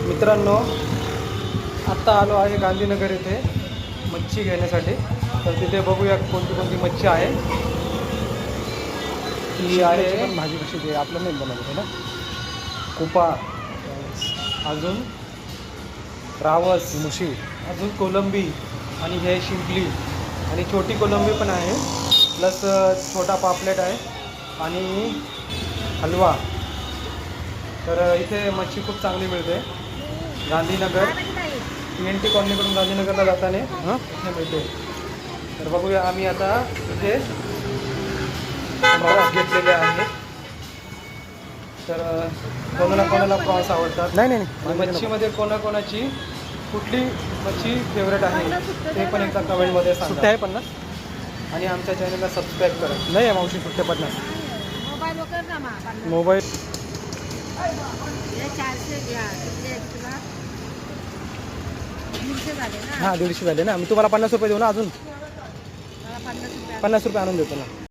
मित्रांनो, आत्ता आलो आहे गांधीनगर येथे मच्छी घेण्यासाठी. तर तिथे बघूया कोणती कोणती मच्छी आहे. ही आहे भाजी कशी ते आपलं नाही बनवलं ना. कुपा, अजून रावस, मुशी, अजून कोलंबी आणि हे शिंपली आणि छोटी कोलंबी पण आहे. प्लस छोटा पापलेट आहे आणि हलवा. तर इथे मच्छी खूप चांगली मिळते. गांधीनगर TNT कॉलनीकडून गांधीनगरला जाताना इथे मिळते. तर बघूया, आम्ही आता इथे प्रॉन्स घेतलेले आहेत. तर कोणाला प्रॉन्स आवडतात. नाही आणि मच्छीमध्ये कोणाची कुठली मच्छी फेवरेट आहे ते पण एकदा कमेंटमध्ये सांगा. सुट्टे आहे 50. आणि आमच्या चॅनलला सबस्क्राईब करा. नाही आहे मावशी, सुट्टे 50 मोबाईल. हां 150 झाले ना. मी तुम्हाला 50 रुपये देऊ ना. अजून 50 रुपये आणून देतो ना.